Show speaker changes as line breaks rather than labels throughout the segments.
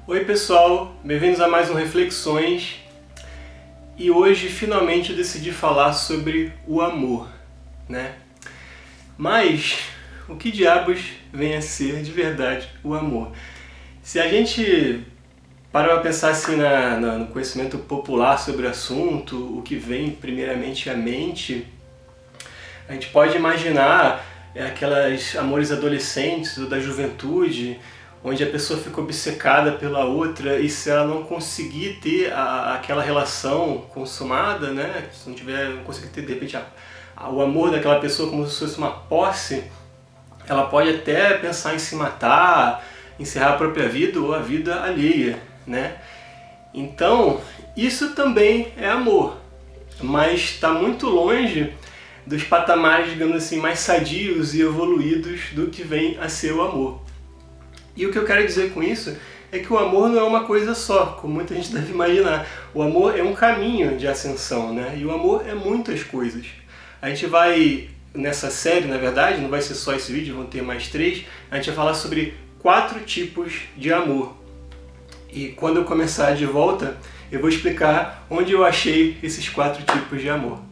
Oi pessoal, bem-vindos a mais um Reflexões e hoje finalmente eu decidi falar sobre o amor, né? Mas o que diabos vem a ser de verdade o amor? Se a gente para pra pensar assim no conhecimento popular sobre o assunto, o que vem primeiramente à mente, a gente pode imaginar aquelas amores adolescentes ou da juventude, onde a pessoa fica obcecada pela outra e se ela não conseguir ter aquela relação consumada, né? Se não conseguir ter de repente o amor daquela pessoa como se fosse uma posse, ela pode até pensar em se matar, encerrar a própria vida ou a vida alheia, né? Então, isso também é amor, mas está muito longe dos patamares, digamos assim, mais sadios e evoluídos do que vem a ser o amor. E o que eu quero dizer com isso é que o amor não é uma coisa só, como muita gente deve imaginar. O amor é um caminho de ascensão, né? E o amor é muitas coisas. A gente vai, nessa série, na verdade, não vai ser só esse vídeo, vão ter mais 3, a gente vai falar sobre 4 tipos de amor. E quando eu começar de volta, eu vou explicar onde eu achei esses 4 tipos de amor.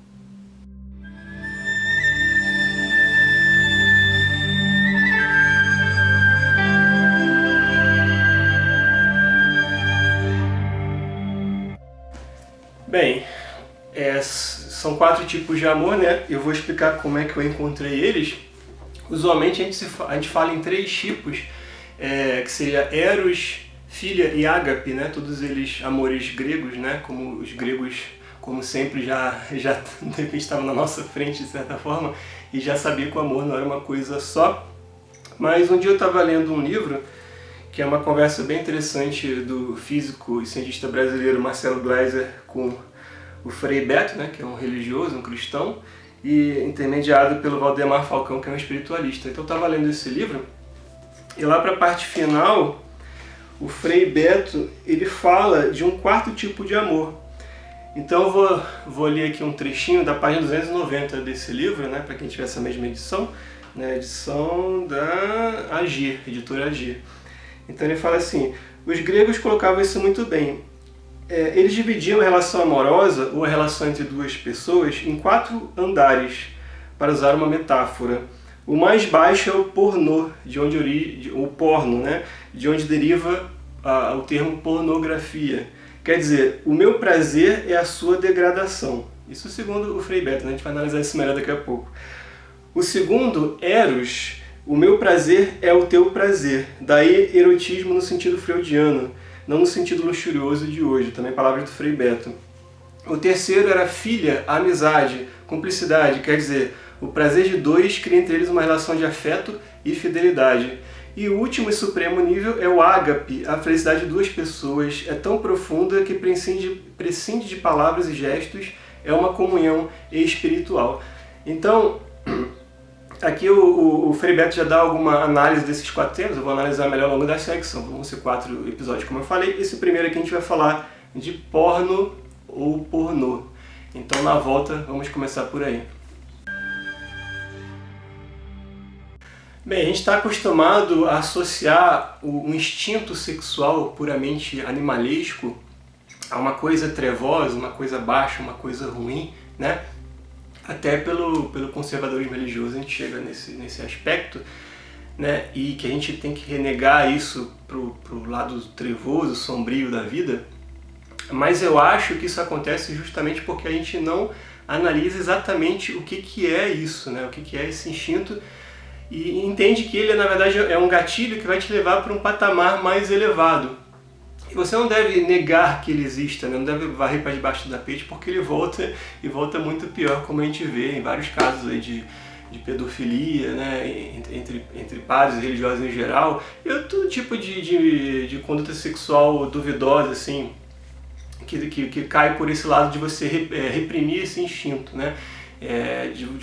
Bem, são 4 tipos de amor, né? Eu vou explicar como é que eu encontrei eles. Usualmente a gente fala em 3 tipos, que seria Eros, Filia e Ágape, né? Todos eles amores gregos, né? Como os gregos, como sempre, já de repente estavam na nossa frente de certa forma e já sabia que o amor não era uma coisa só. Mas um dia eu estava lendo um livro que é uma conversa bem interessante do físico e cientista brasileiro Marcelo Gleiser com o Frei Beto, né, que é um religioso, um cristão, e intermediado pelo Valdemar Falcão, que é um espiritualista. Então eu estava lendo esse livro, e lá para a parte final, o Frei Beto ele fala de um 4º tipo de amor. Então eu vou ler aqui um trechinho da página 290 desse livro, né, para quem tiver essa mesma edição, né, edição da Agir, editora Agir. Então ele fala assim, os gregos colocavam isso muito bem. Eles dividiam a relação amorosa ou a relação entre 2 pessoas em 4 andares, para usar uma metáfora. O mais baixo é o pornô, o porno, né? De onde deriva o termo pornografia. Quer dizer, o meu prazer é a sua degradação. Isso segundo o Frei Beto, né? A gente vai analisar isso melhor daqui a pouco. O segundo, Eros, o meu prazer é o teu prazer. Daí erotismo no sentido freudiano, não no sentido luxurioso de hoje, também palavras do Frei Beto. O terceiro era Filia, amizade, cumplicidade, quer dizer, o prazer de 2 cria entre eles uma relação de afeto e fidelidade. E o último e supremo nível é o ágape, a felicidade de 2 pessoas, é tão profunda que prescinde de palavras e gestos, é uma comunhão espiritual. Então, aqui o Frei Beto já dá alguma análise desses 4 temas, eu vou analisar melhor ao longo da série, vão ser 4 episódios como eu falei. Esse primeiro aqui a gente vai falar de porno ou pornô. Então na volta vamos começar por aí. Bem, a gente está acostumado a associar o instinto sexual puramente animalesco a uma coisa trevosa, uma coisa baixa, uma coisa ruim, né? Até pelo conservadorismo religioso a gente chega nesse aspecto, né? E que a gente tem que renegar isso pro lado trevoso, sombrio da vida. Mas eu acho que isso acontece justamente porque a gente não analisa exatamente o que é isso, né? O que é esse instinto, e entende que ele, na verdade, é um gatilho que vai te levar para um patamar mais elevado. E você não deve negar que ele exista, né? Não deve varrer para debaixo do tapete, porque ele volta e volta muito pior, como a gente vê em vários casos aí de pedofilia, né? entre padres e religiosos em geral, e todo tipo de conduta sexual duvidosa, assim, que cai por esse lado de você reprimir esse instinto, né?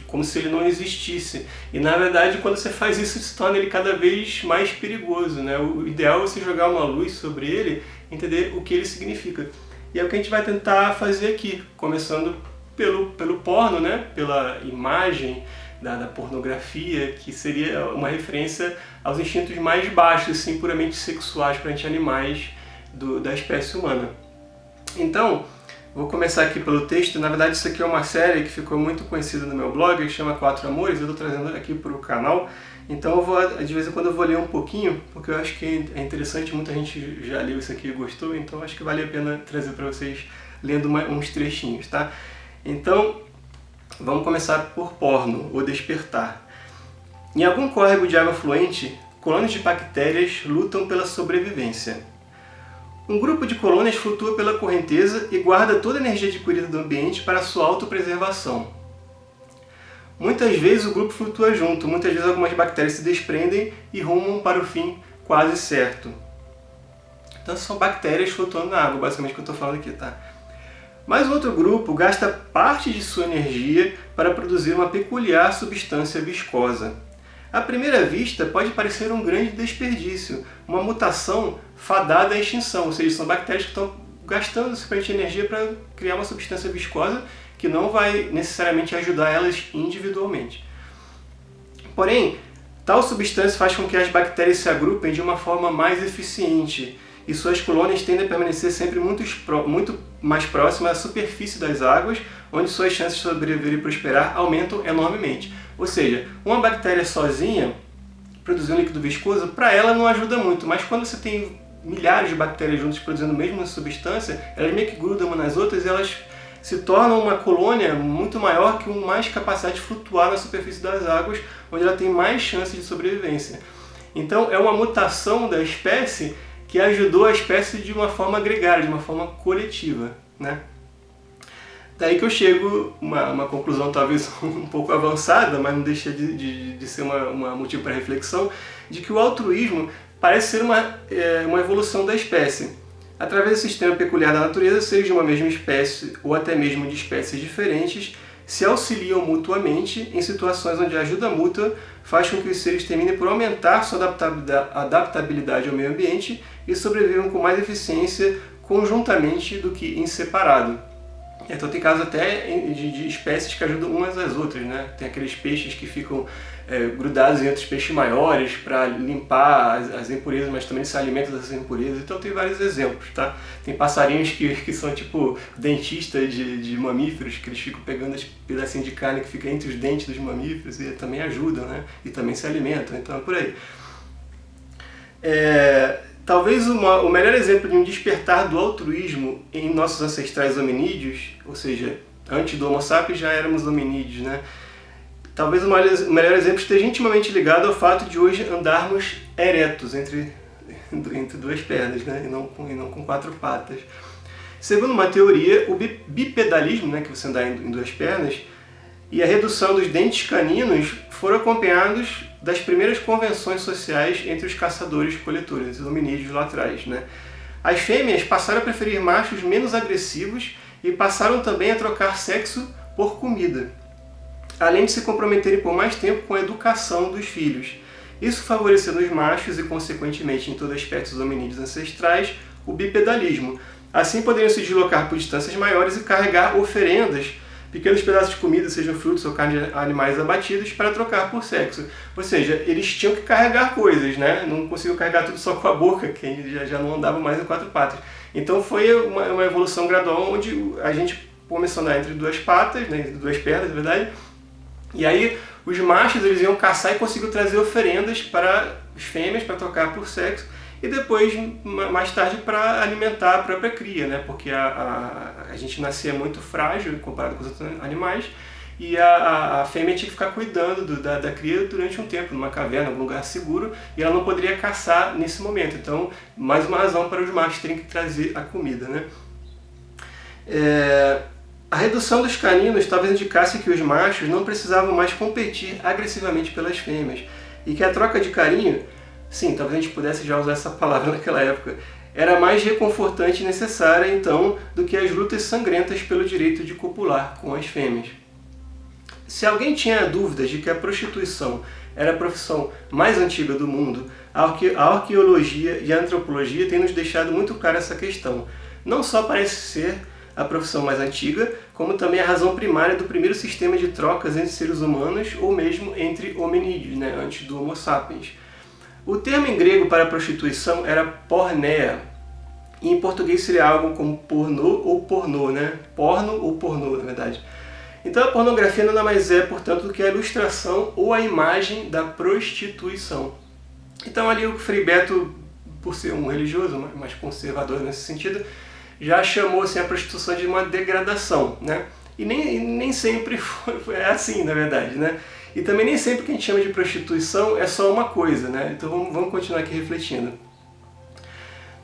Como se ele não existisse. E na verdade, quando você faz isso, se torna ele cada vez mais perigoso, né? O ideal é você jogar uma luz sobre ele, entender o que ele significa. E é o que a gente vai tentar fazer aqui, começando pelo porno, né? Pela imagem da pornografia, que seria uma referência aos instintos mais baixos, assim, puramente sexuais, perante animais, da espécie humana. Então, vou começar aqui pelo texto. Na verdade, isso aqui é uma série que ficou muito conhecida no meu blog, que chama Quatro Amores, eu estou trazendo aqui para o canal. Então, de vez em quando eu vou ler um pouquinho, porque eu acho que é interessante, muita gente já leu isso aqui e gostou, então acho que vale a pena trazer para vocês lendo uns trechinhos, tá? Então, vamos começar por porno, ou despertar. Em algum córrego de água fluente, colônias de bactérias lutam pela sobrevivência. Um grupo de colônias flutua pela correnteza e guarda toda a energia adquirida do ambiente para sua autopreservação. Muitas vezes o grupo flutua junto, muitas vezes algumas bactérias se desprendem e rumam para o fim quase certo. Então são bactérias flutuando na água, basicamente o que eu estou falando aqui, tá? Mas outro grupo gasta parte de sua energia para produzir uma peculiar substância viscosa. À primeira vista, pode parecer um grande desperdício, uma mutação fadada à extinção, ou seja, são bactérias que estão gastando suficiente energia para criar uma substância viscosa que não vai necessariamente ajudar elas individualmente. Porém, tal substância faz com que as bactérias se agrupem de uma forma mais eficiente e suas colônias tendem a permanecer sempre muito mais próximas à superfície das águas, onde suas chances de sobreviver e prosperar aumentam enormemente. Ou seja, uma bactéria sozinha produzindo líquido viscoso, para ela não ajuda muito, mas quando você tem milhares de bactérias juntas produzindo a mesma substância, elas meio que grudam umas nas outras e elas se tornam uma colônia muito maior que com mais capacidade de flutuar na superfície das águas, onde ela tem mais chances de sobrevivência. Então é uma mutação da espécie que ajudou a espécie de uma forma gregária, de uma forma coletiva, né? Daí que eu chego uma conclusão talvez um pouco avançada, mas não deixa de ser uma motivo para reflexão, de que o altruísmo parece ser uma evolução da espécie. Através do sistema peculiar da natureza, seja de uma mesma espécie ou até mesmo de espécies diferentes, se auxiliam mutuamente em situações onde a ajuda mútua faz com que os seres terminem por aumentar sua adaptabilidade ao meio ambiente e sobrevivam com mais eficiência conjuntamente do que em separado. Então tem casos até de espécies que ajudam umas às outras, né? Tem aqueles peixes que ficam grudados em outros peixes maiores para limpar as impurezas, mas também se alimentam dessas impurezas. Então tem vários exemplos, tá? Tem passarinhos que são tipo dentistas de mamíferos, que eles ficam pegando esse pedacinho de carne que fica entre os dentes dos mamíferos e também ajudam, né? E também se alimentam, então é por aí. Talvez o melhor exemplo de um despertar do altruísmo em nossos ancestrais hominídeos, ou seja, antes do Homo sapiens já éramos hominídeos, né? Talvez o melhor exemplo esteja intimamente ligado ao fato de hoje andarmos eretos entre duas pernas, né? e não com quatro patas. Segundo uma teoria, o bipedalismo, né, que você andar em duas pernas, e a redução dos dentes caninos foram acompanhados das primeiras convenções sociais entre os caçadores-coletores, os hominídeos lá atrás, né? As fêmeas passaram a preferir machos menos agressivos e passaram também a trocar sexo por comida, além de se comprometerem por mais tempo com a educação dos filhos. Isso favoreceu nos machos e, consequentemente, em toda a espécie dos hominídeos ancestrais, o bipedalismo. Assim poderiam se deslocar por distâncias maiores e carregar oferendas, pequenos pedaços de comida, sejam frutos ou carne de animais abatidos, para trocar por sexo. Ou seja, eles tinham que carregar coisas, né? Não conseguiam carregar tudo só com a boca, que já não andava mais em quatro patas. Então foi uma evolução gradual onde a gente começou a andar entre duas patas, né? Entre duas pernas, na verdade. E aí os machos eles iam caçar e conseguiam trazer oferendas para as fêmeas para trocar por sexo e depois, mais tarde, para alimentar a própria cria, né? Porque a gente nascia muito frágil comparado com os outros animais e a fêmea tinha que ficar cuidando da cria durante um tempo, numa caverna, num lugar seguro, e ela não poderia caçar nesse momento. Então, mais uma razão para os machos terem que trazer a comida, né? A redução dos caninos talvez indicasse que os machos não precisavam mais competir agressivamente pelas fêmeas e que a troca de carinho, sim, talvez a gente pudesse já usar essa palavra naquela época, era mais reconfortante e necessária então do que as lutas sangrentas pelo direito de copular com as fêmeas. Se alguém tinha dúvidas de que a prostituição era a profissão mais antiga do mundo, a arqueologia e a antropologia têm nos deixado muito clara essa questão. Não só parece ser a profissão mais antiga, como também a razão primária do primeiro sistema de trocas entre seres humanos ou mesmo entre hominídeos, né, antes do Homo sapiens. O termo em grego para prostituição era porneia, E em português seria algo como pornô ou pornô, né? Porno ou pornô, na verdade. Então a pornografia nada mais é, portanto, do que a ilustração ou a imagem da prostituição. Então ali o Frei Beto, por ser um religioso, mais conservador nesse sentido, já chamou assim, a prostituição de uma degradação, né? E nem sempre é assim, na verdade, né? E também nem sempre o que a gente chama de prostituição é só uma coisa, né? Então vamos continuar aqui refletindo.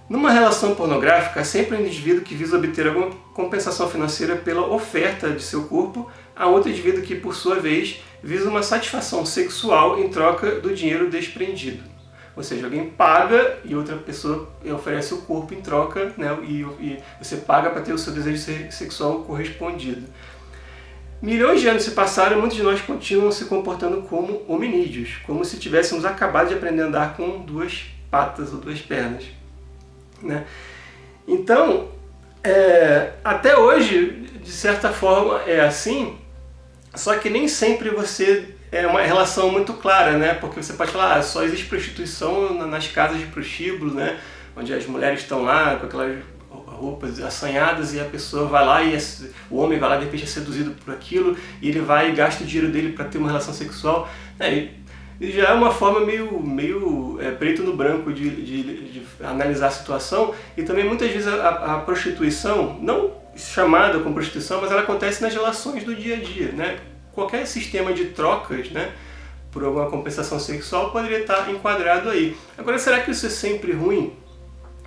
Numa relação pornográfica, há sempre um indivíduo que visa obter alguma compensação financeira pela oferta de seu corpo a outro indivíduo que, por sua vez, visa uma satisfação sexual em troca do dinheiro desprendido. Ou seja, alguém paga e outra pessoa oferece o corpo em troca, né? E você paga para ter o seu desejo sexual correspondido. Milhões de anos se passaram e muitos de nós continuam se comportando como hominídeos, como se tivéssemos acabado de aprender a andar com 2 patas ou 2 pernas. Né? Então, até hoje, de certa forma, é assim, só que nem sempre você é uma relação muito clara, né? Porque você pode falar, só existe prostituição nas casas de prostíbulo, né? Onde as mulheres estão lá com aquelas roupas assanhadas e a pessoa vai lá e o homem vai lá de repente é seduzido por aquilo e ele vai e gasta o dinheiro dele para ter uma relação sexual. E já é uma forma meio preto no branco de analisar a situação. E também muitas vezes a prostituição, não chamada como prostituição, mas ela acontece nas relações do dia a dia, né? Qualquer sistema de trocas, né, por alguma compensação sexual poderia estar enquadrado aí. Agora, será que isso é sempre ruim?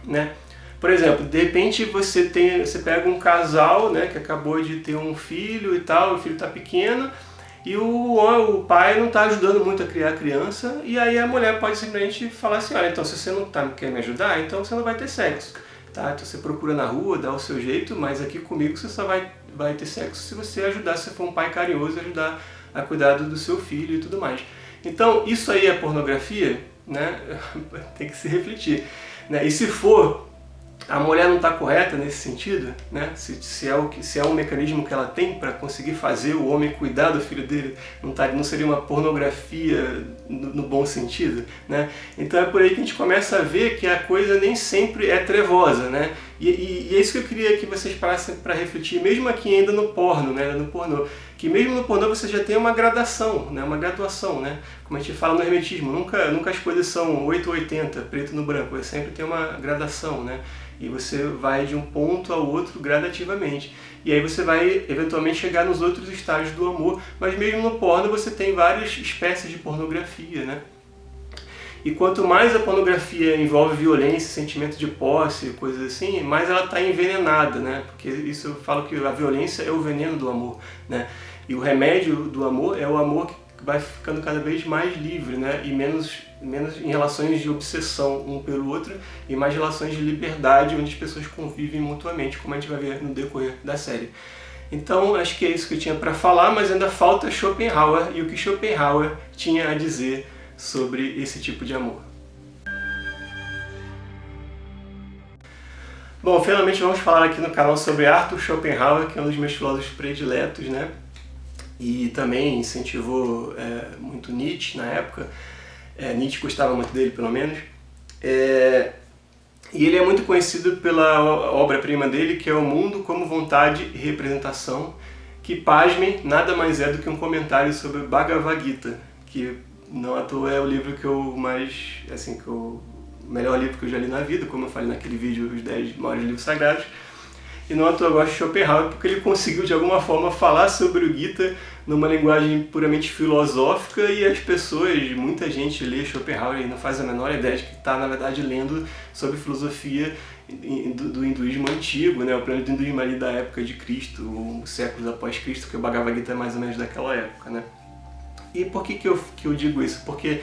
Né? Por exemplo, de repente você pega um casal, né, que acabou de ter um filho e tal, o filho está pequeno, e o pai não está ajudando muito a criar a criança, e aí a mulher pode simplesmente falar assim, olha, então se você não quer me ajudar, então você não vai ter sexo. Tá? Então você procura na rua, dá o seu jeito, mas aqui comigo você só vai ter sexo se você ajudar, se for um pai carinhoso, ajudar a cuidar do seu filho e tudo mais. Então isso aí é pornografia, né? Tem que se refletir. Né? E se for, a mulher não está correta nesse sentido, né? Se é um mecanismo que ela tem para conseguir fazer o homem cuidar do filho dele, não seria uma pornografia no bom sentido, né? Então é por aí que a gente começa a ver que a coisa nem sempre é trevosa, né? E é isso que eu queria que vocês parassem para refletir, mesmo aqui ainda no porno, né? No pornô, que mesmo no pornô você já tem uma gradação, né? Uma graduação, né? Como a gente fala no hermetismo, nunca as coisas são 8 ou 80, preto no branco, sempre tem uma gradação, né? E você vai de um ponto ao outro gradativamente. E aí você vai eventualmente chegar nos outros estágios do amor, mas mesmo no porno você tem várias espécies de pornografia, né? E quanto mais a pornografia envolve violência, sentimento de posse, coisas assim, mais ela está envenenada, né? Porque isso eu falo que a violência é o veneno do amor, né? E o remédio do amor é o amor que vai ficando cada vez mais livre, né? E menos em relações de obsessão um pelo outro e mais relações de liberdade, onde as pessoas convivem mutuamente, como a gente vai ver no decorrer da série. Então, acho que é isso que eu tinha para falar, mas ainda falta Schopenhauer e o que Schopenhauer tinha a dizer sobre esse tipo de amor. Bom, finalmente vamos falar aqui no canal sobre Arthur Schopenhauer, que é um dos meus filósofos prediletos, né? E também incentivou muito Nietzsche na época. Nietzsche gostava muito dele, pelo menos. E ele é muito conhecido pela obra-prima dele, que é O Mundo como Vontade e Representação, que, pasmem, nada mais é do que um comentário sobre Bhagavad Gita, que não à toa é o livro que eu mais, assim, o melhor livro que eu já li na vida, como eu falei naquele vídeo, os 10 maiores livros sagrados. E não à toa eu gosto de Schopenhauer porque ele conseguiu de alguma forma falar sobre o Gita numa linguagem puramente filosófica, e as pessoas, muita gente lê Schopenhauer e não faz a menor ideia de que está, na verdade, lendo sobre filosofia do hinduísmo antigo, né? O plano do hinduísmo ali da época de Cristo, ou séculos após Cristo, que o Bhagavad Gita é mais ou menos daquela época, né? E por que eu digo isso? Porque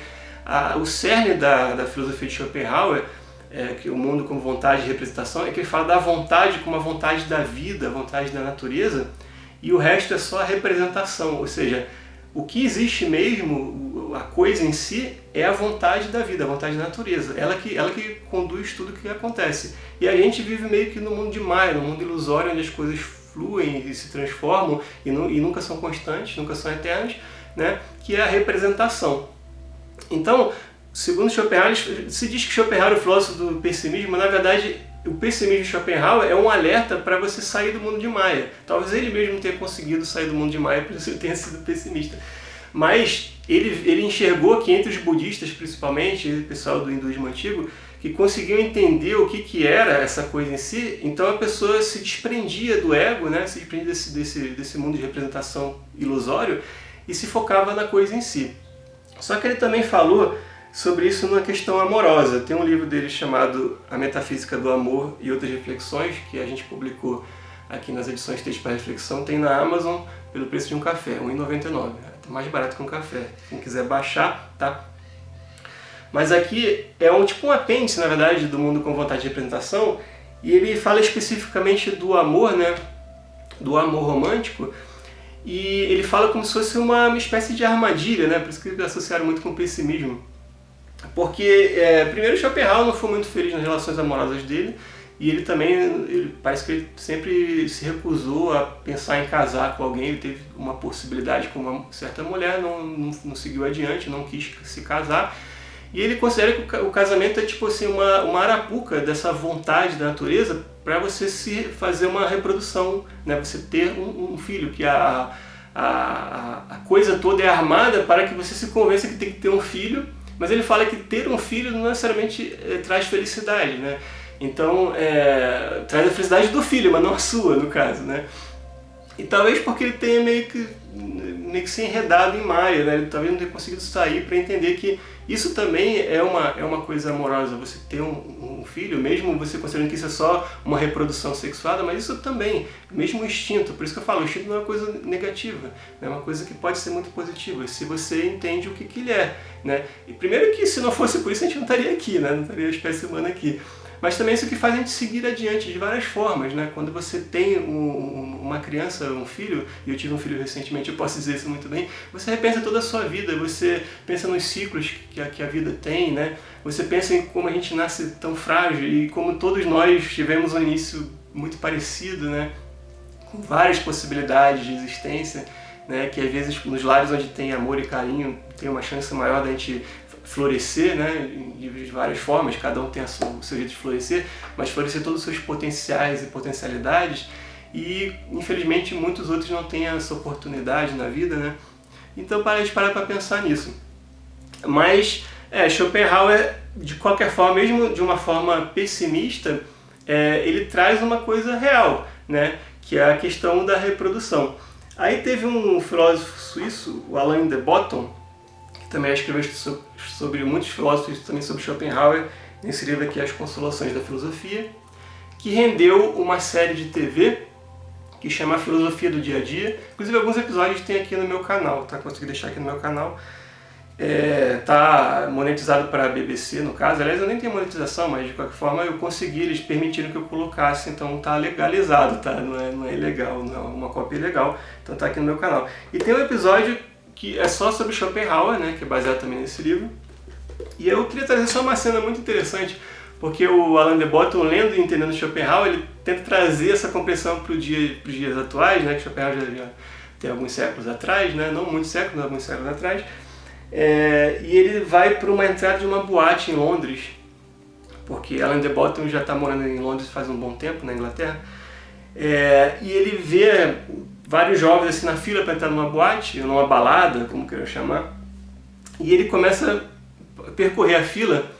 o cerne da filosofia de Schopenhauer, que o mundo como vontade e representação, é que ele fala da vontade como a vontade da vida, a vontade da natureza, e o resto é só a representação, ou seja, o que existe mesmo, a coisa em si, é a vontade da vida, a vontade da natureza, ela que conduz tudo o que acontece. E a gente vive meio que no mundo de Maia, no mundo ilusório, onde as coisas fluem e se transformam e nunca são constantes, nunca são eternas, né? Que é a representação. Então, segundo Schopenhauer, se diz que Schopenhauer é o filósofo do pessimismo, mas na verdade o pessimismo de Schopenhauer é um alerta para você sair do mundo de Maia. Talvez ele mesmo não tenha conseguido sair do mundo de Maia, por isso ele tenha sido pessimista. Mas ele enxergou que entre os budistas, principalmente, o pessoal do hinduísmo antigo, que conseguiam entender o que era essa coisa em si, então a pessoa se desprendia do ego, né? Se desprendia desse mundo de representação ilusório e se focava na coisa em si. Só que ele também falou sobre isso numa questão amorosa. Tem um livro dele chamado A Metafísica do Amor e Outras Reflexões, que a gente publicou aqui nas edições Texto para Reflexão, tem na Amazon pelo preço de um café, R$ 1,99. É mais barato que um café. Quem quiser baixar, tá? Mas aqui é tipo um apêndice, na verdade, do Mundo com Vontade de Representação, e ele fala especificamente do amor, né? Do amor romântico, e ele fala como se fosse uma espécie de armadilha, né? Por isso que eles associaram muito com o pessimismo. Porque, primeiro, Schopenhauer não foi muito feliz nas relações amorosas dele, e ele também, parece que ele sempre se recusou a pensar em casar com alguém. Ele teve uma possibilidade com uma certa mulher, não seguiu adiante, não quis se casar. E ele considera que o casamento é tipo assim, uma arapuca dessa vontade da natureza para você se fazer uma reprodução, né? Você ter um filho, que a coisa toda é armada para que você se convença que tem que ter um filho, mas ele fala que ter um filho não necessariamente traz felicidade, né? Então, traz a felicidade do filho, mas não a sua, no caso, né? E talvez porque ele tenha meio que se enredado em Maia, né? Ele talvez não tenha conseguido sair para entender que isso também é uma coisa amorosa, você ter um filho, mesmo você considerando que isso é só uma reprodução sexuada, mas isso também, mesmo o instinto, por isso que eu falo, o instinto não é uma coisa negativa, é uma coisa que pode ser muito positiva, se você entende o que ele é, né? E primeiro que se não fosse por isso a gente não estaria aqui, né? Não estaria a espécie humana aqui. Mas também isso que faz a gente seguir adiante de várias formas, né? Quando você tem uma criança, um filho, e eu tive um filho recentemente, eu posso dizer isso muito bem, você repensa toda a sua vida, você pensa nos ciclos que a vida tem, né? Você pensa em como a gente nasce tão frágil e como todos nós tivemos um início muito parecido, né? Com várias possibilidades de existência, né? Que às vezes nos lares onde tem amor e carinho tem uma chance maior da gente florescer, né, de várias formas, cada um tem o seu jeito de florescer, mas florescer todos os seus potenciais e potencialidades, e infelizmente muitos outros não têm essa oportunidade na vida, né? Então a gente para pensar nisso. Mas Schopenhauer, de qualquer forma, mesmo de uma forma pessimista, ele traz uma coisa real, né, que é a questão da reprodução. Aí teve um filósofo suíço, o Alain de Botton, também escreveu sobre muitos filósofos, também sobre Schopenhauer, nesse livro aqui, As Consolações da Filosofia, que rendeu uma série de TV que chama A Filosofia do Dia a Dia. Inclusive alguns episódios tem aqui no meu canal, tá? Consegui deixar aqui no meu canal. Tá monetizado para a BBC, no caso. Aliás, eu nem tenho monetização, mas de qualquer forma eu consegui, eles permitiram que eu colocasse, então tá legalizado, tá? Não é ilegal, não é uma cópia ilegal, então tá aqui no meu canal. E tem um episódio que é só sobre Schopenhauer, né, que é baseado também nesse livro. E eu queria trazer só uma cena muito interessante, porque o Alain de Botton, lendo e entendendo Schopenhauer, ele tenta trazer essa compreensão para os dias atuais, né, que Schopenhauer já tem alguns séculos atrás, né, não muitos séculos, mas alguns séculos atrás. E ele vai para uma entrada de uma boate em Londres, porque Alain de Botton já está morando em Londres faz um bom tempo, na Inglaterra, e ele vê vários jovens assim na fila para entrar numa boate, ou numa balada, como queiram chamar, e ele começa a percorrer a fila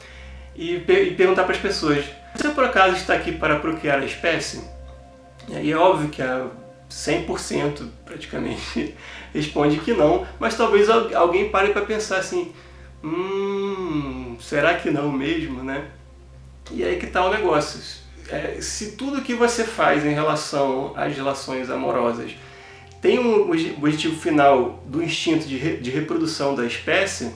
e perguntar para as pessoas: você por acaso está aqui para procriar a espécie? E é óbvio que 100% praticamente responde que não, mas talvez alguém pare para pensar assim: será que não mesmo, né? E aí que está o negócio. Se tudo que você faz em relação às relações amorosas tem um objetivo final do instinto de reprodução da espécie,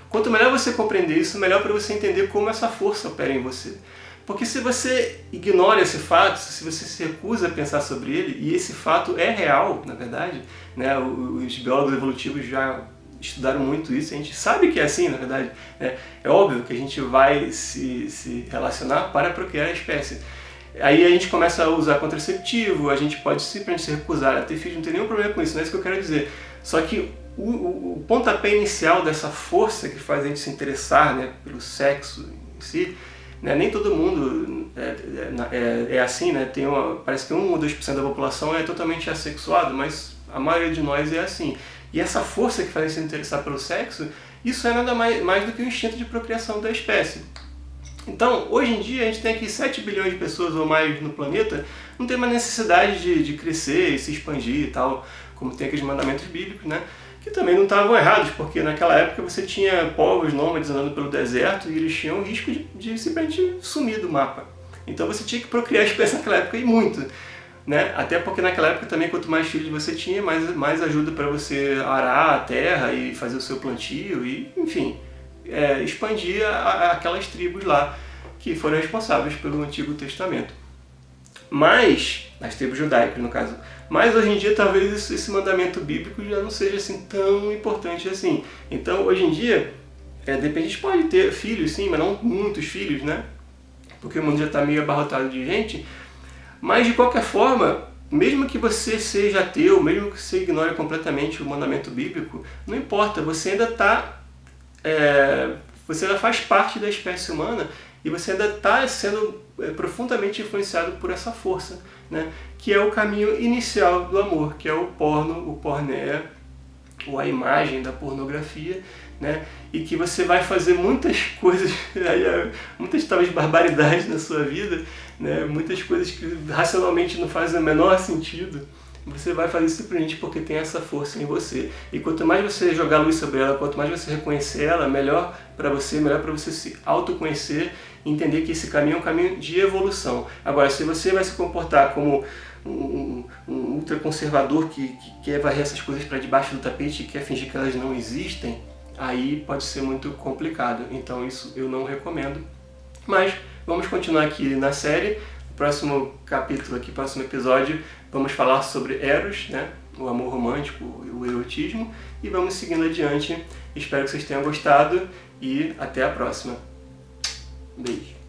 quanto melhor você compreender isso, melhor para você entender como essa força opera em você. Porque se você ignora esse fato, se você se recusa a pensar sobre ele, e esse fato é real, na verdade, né? Os biólogos evolutivos já estudaram muito isso, a gente sabe que é assim, na verdade. É óbvio que a gente vai se relacionar para procriar a espécie. Aí a gente começa a usar contraceptivo, a gente pode simplesmente se recusar a ter filhos, não tem nenhum problema com isso, não é isso que eu quero dizer. Só que o pontapé inicial dessa força que faz a gente se interessar, né, pelo sexo em si, né, nem todo mundo é assim, né? Parece que 1 ou 2% da população é totalmente assexuado, mas a maioria de nós é assim. E essa força que faz se interessar pelo sexo, isso é nada mais do que o instinto de procriação da espécie. Então, hoje em dia, a gente tem aqui 7 bilhões de pessoas ou mais no planeta, não tem uma necessidade de crescer e se expandir e tal, como tem aqueles mandamentos bíblicos, né? Que também não estavam errados, porque naquela época você tinha povos nômades andando pelo deserto e eles tinham o risco de simplesmente sumir do mapa. Então você tinha que procriar a espécie naquela época e muito, né? Até porque naquela época também, quanto mais filhos você tinha, mais ajuda para você arar a terra e fazer o seu plantio e, enfim, expandir aquelas tribos lá que foram responsáveis pelo Antigo Testamento. Mas, as tribos judaicas no caso, mas hoje em dia talvez esse mandamento bíblico já não seja assim tão importante assim. Então hoje em dia, de repente a gente pode ter filhos sim, mas não muitos filhos, né? Porque o mundo já está meio abarrotado de gente. Mas de qualquer forma, mesmo que você seja ateu, mesmo que você ignore completamente o mandamento bíblico, não importa, você ainda você ainda faz parte da espécie humana e você ainda está sendo profundamente influenciado por essa força, né? Que é o caminho inicial do amor, que é o porno, o porné, ou a imagem da pornografia, né? E que você vai fazer muitas coisas, muitas talvez barbaridades na sua vida, né? Muitas coisas que racionalmente não fazem o menor sentido. Você vai fazer simplesmente porque tem essa força em você. E quanto mais você jogar luz sobre ela, quanto mais você reconhecer ela, melhor para você se autoconhecer e entender que esse caminho é um caminho de evolução. Agora, se você vai se comportar como um ultraconservador que quer varrer essas coisas para debaixo do tapete e quer fingir que elas não existem, aí pode ser muito complicado. Então isso eu não recomendo. Mas vamos continuar aqui na série. No próximo capítulo aqui, próximo episódio, vamos falar sobre Eros, né? O amor romântico, o erotismo, e vamos seguindo adiante. Espero que vocês tenham gostado e até a próxima. Beijo.